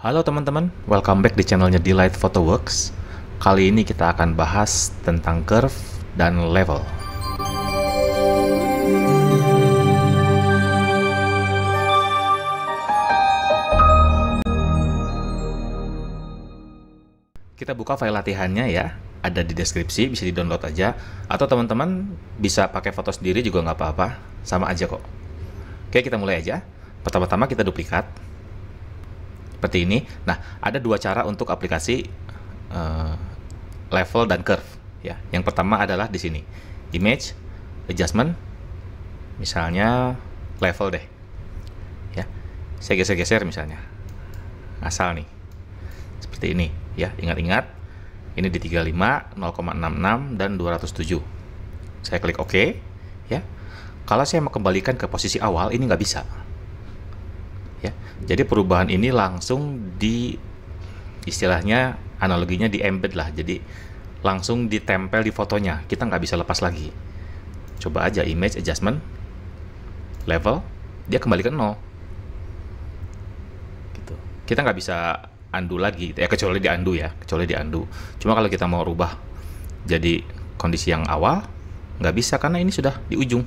Halo teman-teman, welcome back di channelnya Delight Photoworks. Kali ini kita akan bahas tentang curve dan level. Kita buka file latihannya ya, ada di deskripsi, bisa di-download aja. Atau teman-teman bisa pakai foto sendiri juga nggak apa-apa, sama aja kok. Oke, kita mulai aja. Pertama-tama kita duplikat. Seperti ini. Nah, ada dua cara untuk aplikasi level dan curve. Ya, yang pertama adalah di sini, image, adjustment, misalnya level deh. Ya, saya geser-geser misalnya, asal nih, seperti ini. Ya, ingat-ingat, ini di 35, 0,66 dan 207. Saya klik OK. Ya, kalau saya mau kembalikan ke posisi awal, ini nggak bisa. Ya, jadi perubahan ini langsung di istilahnya analoginya di embed lah, jadi langsung ditempel di fotonya, kita nggak bisa lepas lagi. Coba aja image, adjustment, level, dia kembali ke 0 gitu. Kita nggak bisa undo lagi ya, kecuali di undo ya, cuma kalau kita mau rubah jadi kondisi yang awal nggak bisa, karena ini sudah di ujung,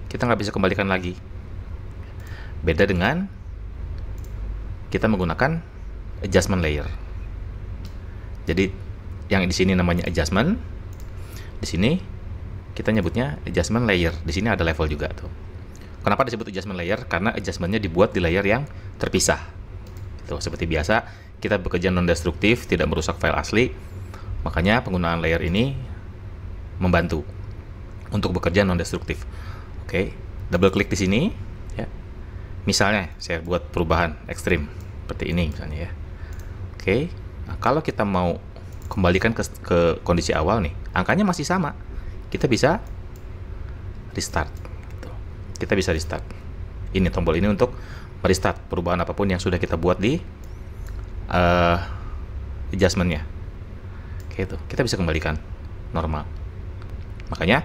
kita nggak bisa kembalikan lagi. Beda dengan kita menggunakan adjustment layer. Jadi yang di sini namanya adjustment, di sini kita nyebutnya adjustment layer. Di sini ada level juga tuh. Kenapa disebut adjustment layer? Karena adjustmentnya dibuat di layer yang terpisah. Itu seperti biasa kita bekerja non-destruktif, tidak merusak file asli. Makanya penggunaan layer ini membantu untuk bekerja non-destruktif. Oke, double klik di sini. Ya. Misalnya saya buat perubahan ekstrim seperti ini misalnya ya. Oke, nah, kalau kita mau kembalikan ke kondisi awal nih, angkanya masih sama, kita bisa restart gitu. Kita bisa restart. Ini tombol ini untuk merestart perubahan apapun yang sudah kita buat di adjustmentnya. Oke, itu kita bisa kembalikan normal. Makanya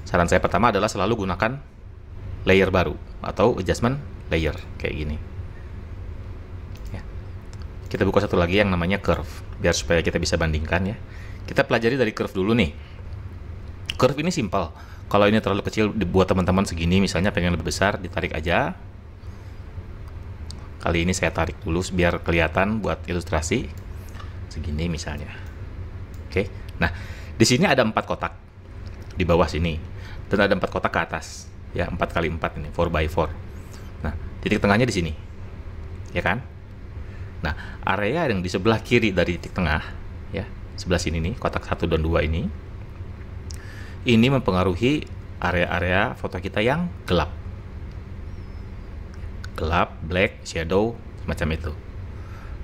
saran saya pertama adalah selalu gunakan layer baru atau adjustment layer kayak gini. Kita buka satu lagi yang namanya curve, biar supaya kita bisa bandingkan ya. Kita pelajari dari curve dulu nih. Curve ini simple. Kalau ini terlalu kecil dibuat teman-teman segini, misalnya pengen lebih besar, ditarik aja. Kali ini saya tarik dulu biar kelihatan buat ilustrasi. Segini misalnya. Oke. Nah, di sini ada 4 kotak di bawah sini, dan ada 4 kotak ke atas. Ya, 4x4 ini, 4x4. Nah, titik tengahnya di sini. Ya kan? Nah, area yang di sebelah kiri dari titik tengah, ya, sebelah sini nih, kotak 1 dan 2 ini mempengaruhi area-area foto kita yang gelap. Gelap, black, shadow, semacam itu.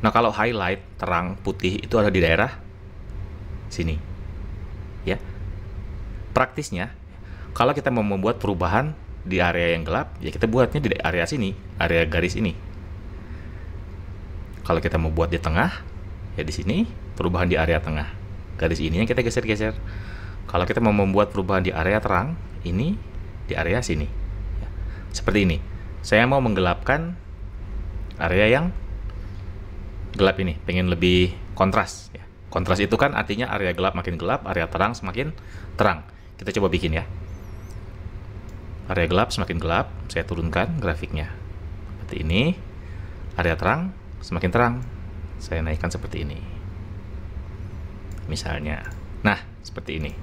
Nah, kalau highlight, terang, putih, itu ada di daerah sini. Ya. Praktisnya, kalau kita mau membuat perubahan di area yang gelap, ya kita buatnya di area sini, area garis ini. Kalau kita mau buat di tengah, ya di sini perubahan di area tengah. Garis ini yang kita geser-geser. Kalau kita mau membuat perubahan di area terang, ini di area sini. Ya, seperti ini. Saya mau menggelapkan area yang gelap ini, pengen lebih kontras. Ya. Kontras itu kan artinya area gelap makin gelap, area terang semakin terang. Kita coba bikin ya. Area gelap semakin gelap, saya turunkan grafiknya. Seperti ini. Area terang semakin terang, saya naikkan seperti ini misalnya. Nah, seperti ini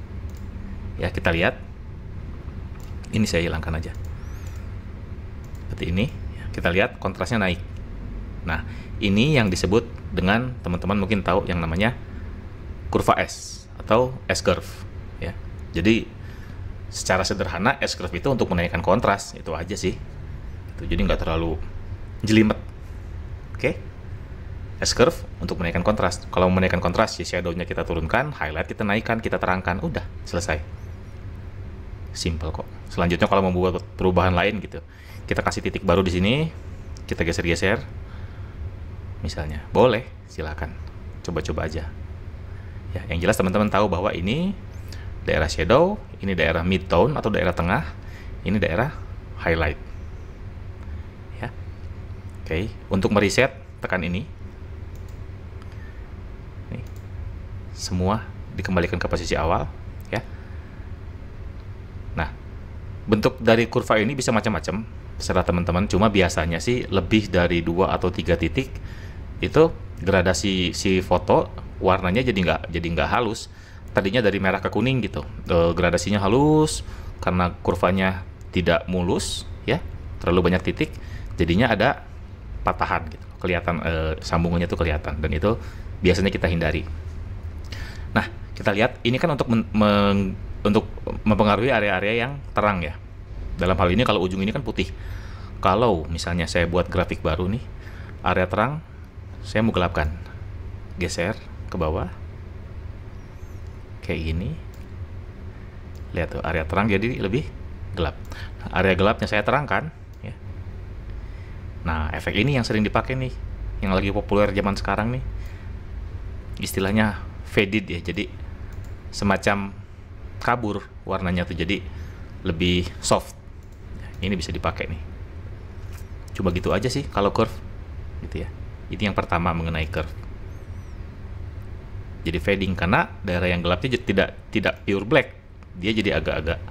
ya, kita lihat ini, saya hilangkan aja seperti ini ya, kita lihat kontrasnya naik. Nah, ini yang disebut dengan, teman-teman mungkin tahu yang namanya kurva S atau S-curve ya. Jadi secara sederhana S-curve itu untuk menaikkan kontras, itu aja sih itu, jadi nggak terlalu jelimet. Oke. S-curve untuk menaikkan kontras. Kalau menaikkan kontras, ya shadow-nya kita turunkan, highlight kita naikkan, kita terangkan, udah selesai. Simple kok. Selanjutnya kalau mau membuat perubahan lain gitu, kita kasih titik baru di sini, kita geser-geser. Misalnya, boleh, silakan. Coba-coba aja. Ya, yang jelas teman-teman tahu bahwa ini daerah shadow, ini daerah mid-tone atau daerah tengah, ini daerah highlight. Ya. Oke, untuk mereset tekan ini. semua dikembalikan ke posisi awal ya. Nah, bentuk dari kurva ini bisa macam-macam terserah teman-teman, cuma biasanya sih lebih dari 2 atau 3 titik itu gradasi si foto warnanya jadi nggak halus. Tadinya dari merah ke kuning gitu, gradasinya halus karena kurvanya tidak mulus ya, terlalu banyak titik, jadinya ada patahan gitu, kelihatan sambungannya tuh kelihatan, dan itu biasanya kita hindari. Nah, kita lihat ini kan untuk untuk mempengaruhi area-area yang terang ya. Dalam hal ini kalau ujung ini kan putih. Kalau misalnya saya buat grafik baru nih, area terang saya mau gelapkan. Geser ke bawah. Kayak gini. Lihat tuh, area terang jadi lebih gelap. Nah, area gelapnya saya terangkan ya. Nah, efek ini yang sering dipakai nih, yang lagi populer zaman sekarang nih. Istilahnya faded ya. Jadi semacam kabur warnanya tuh, jadi lebih soft. Ini bisa dipakai nih. Coba gitu aja sih kalau curve gitu ya. Ini yang pertama mengenai curve. Jadi fading karena daerah yang gelapnya tidak pure black. Dia jadi agak-agak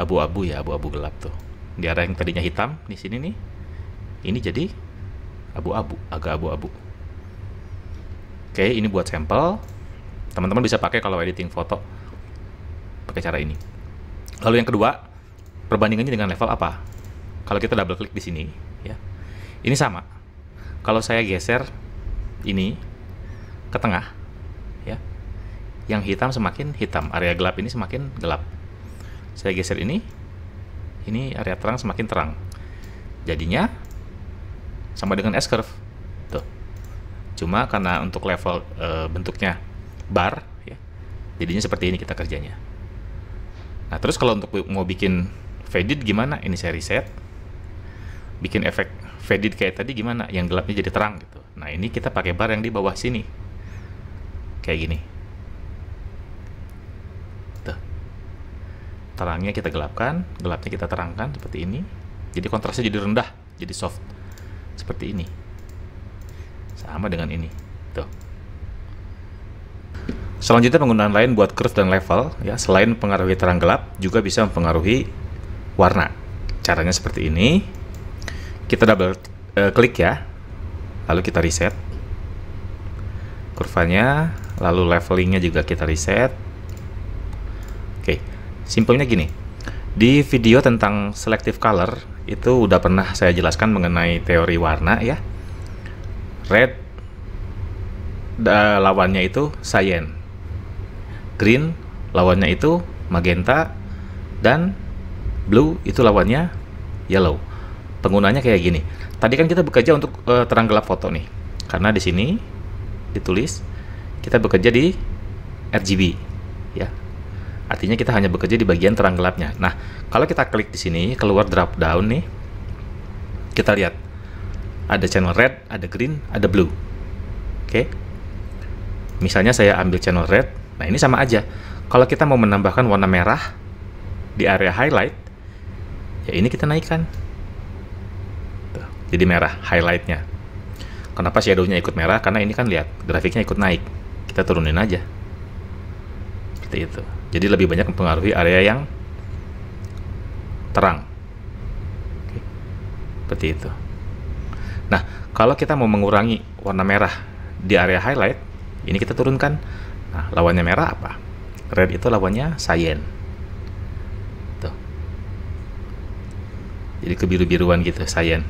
abu-abu ya, abu-abu gelap tuh. Di area yang tadinya hitam di sini nih, ini jadi abu-abu, agak abu-abu. Oke, ini buat sampel. Teman-teman bisa pakai kalau editing foto pakai cara ini. Lalu yang kedua, perbandingannya dengan level apa? Kalau kita double klik di sini ya. Ini sama. Kalau saya geser ini ke tengah ya. Yang hitam semakin hitam, area gelap ini semakin gelap. Saya geser ini area terang semakin terang. Jadinya sama dengan S-curve. Tuh. Cuma karena untuk level bentuknya bar ya. Jadinya seperti ini kita kerjanya. Nah, terus kalau untuk mau bikin faded gimana? Ini saya reset. Bikin efek faded kayak tadi gimana? Yang gelapnya jadi terang gitu. Nah, ini kita pakai bar yang di bawah sini. Kayak gini. Tuh. Terangnya kita gelapkan, gelapnya kita terangkan seperti ini. Jadi kontrasnya jadi rendah, jadi soft. Seperti ini. Sama dengan ini. Tuh. Selanjutnya penggunaan lain buat curve dan level ya, selain mempengaruhi terang gelap juga bisa mempengaruhi warna. Caranya seperti ini. Kita double klik ya. Lalu kita reset kurvanya, lalu levelingnya juga kita reset. Oke, simpelnya gini. Di video tentang selective color itu udah pernah saya jelaskan mengenai teori warna ya. Red lawannya itu cyan, green lawannya itu magenta, dan blue itu lawannya yellow. Penggunanya kayak gini. Tadi kan kita bekerja untuk terang gelap foto nih, karena di sini ditulis kita bekerja di RGB ya. Artinya kita hanya bekerja di bagian terang gelapnya. Nah, kalau kita klik di sini keluar drop down nih, kita lihat ada channel red, ada green, ada blue. Oke. Misalnya saya ambil channel red. Nah, ini sama aja. Kalau kita mau menambahkan warna merah di area highlight, ya ini kita naikkan. Tuh, jadi merah highlightnya. Kenapa shadow-nya ikut merah? Karena ini kan lihat grafiknya ikut naik. Kita turunin aja. Seperti itu. Jadi lebih banyak mempengaruhi area yang terang. Oke. Seperti itu. Nah, kalau kita mau mengurangi warna merah di area highlight, ini kita turunkan. Nah, lawannya merah apa? Red itu lawannya cyan. Tuh. Jadi kebiru-biruan gitu, cyan.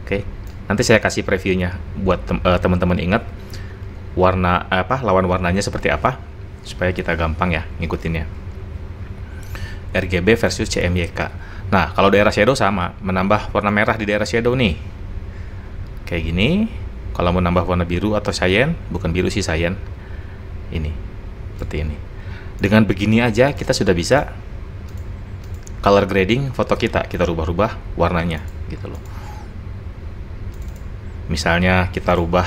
Oke. Nanti saya kasih previewnya buat teman-teman ingat warna apa, lawan warnanya seperti apa, supaya kita gampang ya ngikutinnya. RGB versus CMYK. Nah, kalau daerah shadow sama, menambah warna merah di daerah shadow nih. Kayak gini. Kalau mau nambah warna biru atau cyan, bukan biru sih, cyan. Ini. Seperti ini. Dengan begini aja kita sudah bisa color grading foto kita. Kita rubah-rubah warnanya gitu loh. Misalnya kita rubah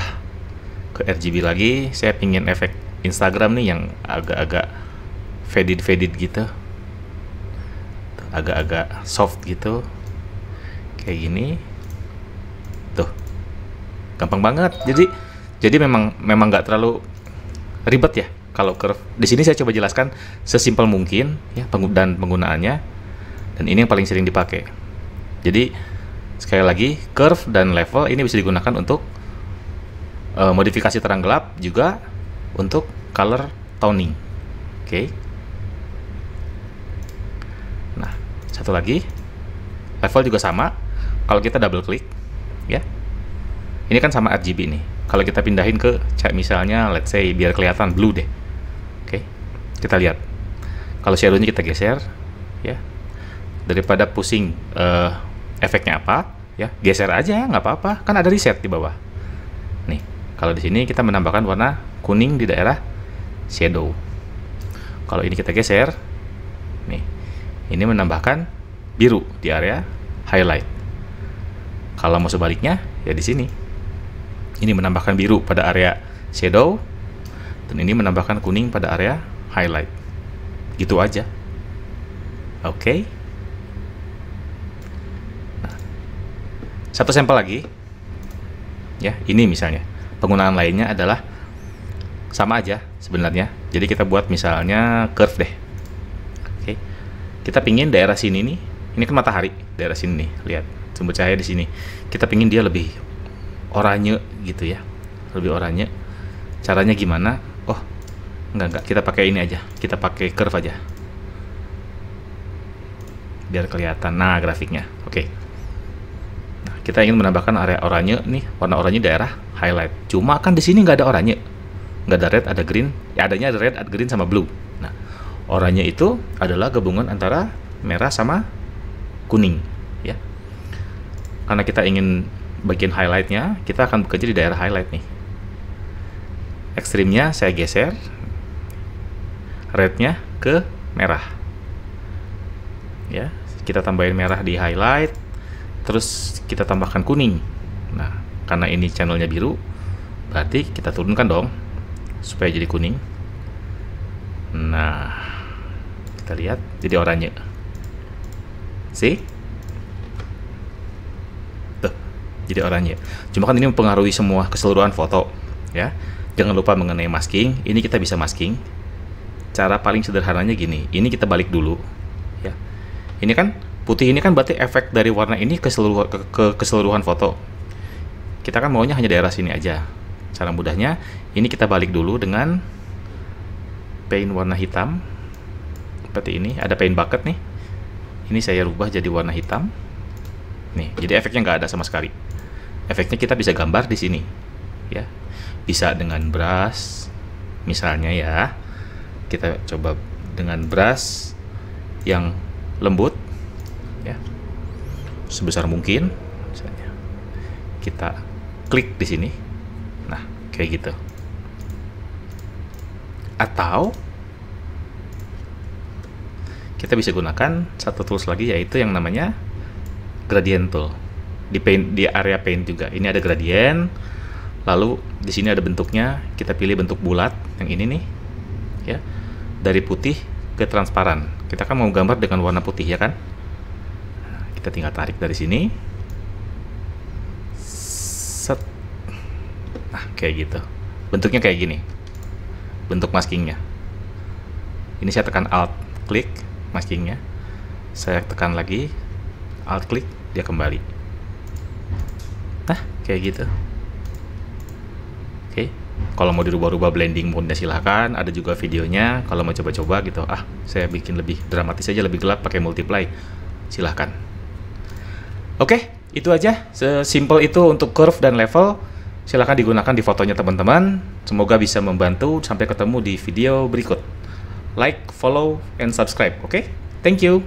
ke RGB lagi, saya pingin efek Instagram nih yang agak-agak faded gitu, agak-agak soft gitu, kayak gini, tuh, gampang banget. Jadi memang nggak terlalu ribet ya kalau curve. Di sini saya coba jelaskan sesimpel mungkin ya dan penggunaannya, dan ini yang paling sering dipakai. Jadi sekali lagi, curve dan level ini bisa digunakan untuk modifikasi terang gelap, juga untuk color toning. Oke. Nah, satu lagi, level juga sama. Kalau kita double klik ya, ini kan sama RGB nih. Kalau kita pindahin ke misalnya let's say biar kelihatan blue deh. Oke, kita lihat kalau shadownya kita geser ya, daripada pusing efeknya apa ya, geser aja nggak apa-apa, kan ada reset di bawah nih. Kalau di sini kita menambahkan warna kuning di daerah shadow. Kalau ini kita geser nih, ini menambahkan biru di area highlight. Kalau mau sebaliknya ya di sini, ini menambahkan biru pada area shadow, dan ini menambahkan kuning pada area highlight. Gitu aja. Oke. Nah, satu sampel lagi. Ya, ini misalnya. Penggunaan lainnya adalah sama aja sebenarnya. Jadi kita buat misalnya curve deh. Oke. Kita pingin daerah sini nih. Ini kan matahari, daerah sini nih. Lihat, sumber cahaya di sini. Kita pingin dia lebih oranye gitu ya, lebih oranye. Caranya gimana? Oh, enggak, kita pakai ini aja, kita pakai curve aja biar kelihatan. Nah, grafiknya oke. Nah, kita ingin menambahkan area oranye nih, warna oranye daerah highlight. Cuma kan di sini nggak ada oranye, nggak ada red, ada green ya, adanya ada red, ada green sama blue. Nah, oranye itu adalah gabungan antara merah sama kuning ya. Karena kita ingin bagian highlightnya, kita akan bekerja di daerah highlight nih. Ekstrimnya saya geser, rednya ke merah ya. Kita tambahin merah di highlight, terus kita tambahkan kuning. Nah, karena ini channelnya biru, berarti kita turunkan dong supaya jadi kuning. Nah, kita lihat jadi oranye. See? Jadi oranye. Cuma kan ini mempengaruhi semua keseluruhan foto ya. Jangan lupa mengenai masking. Ini kita bisa masking. Cara paling sederhananya gini. Ini kita balik dulu ya. Ini kan putih, ini kan berarti efek dari warna ini ke keseluruhan foto. Kita kan maunya hanya daerah sini aja. Cara mudahnya ini kita balik dulu dengan paint warna hitam. Seperti ini, ada paint bucket nih. Ini saya rubah jadi warna hitam. Nih, jadi efeknya nggak ada sama sekali. Efeknya kita bisa gambar di sini, ya. Bisa dengan brush, misalnya ya. Kita coba dengan brush yang lembut, ya, sebesar mungkin. Misalnya, kita klik di sini. Nah, kayak gitu. Atau kita bisa gunakan satu tools lagi, yaitu yang namanya gradient tool. Di area paint juga ini ada gradient, lalu di sini ada bentuknya. Kita pilih bentuk bulat yang ini nih ya, dari putih ke transparan. Kita kan mau gambar dengan warna putih ya kan. Nah, kita tinggal tarik dari sini, set. Nah, kayak gitu, bentuknya kayak gini bentuk maskingnya. Ini saya tekan alt klik maskingnya, saya tekan lagi alt klik, dia kembali. Nah, kayak gitu. Oke, kalau mau dirubah-rubah blending mode silahkan, ada juga videonya. Kalau mau coba-coba gitu, saya bikin lebih dramatis aja, lebih gelap pakai multiply, silahkan. Oke, itu aja, sesimpel itu untuk curve dan level. Silahkan digunakan di fotonya teman-teman. Semoga bisa membantu. Sampai ketemu di video berikut. Like, follow, and subscribe. Oke, thank you.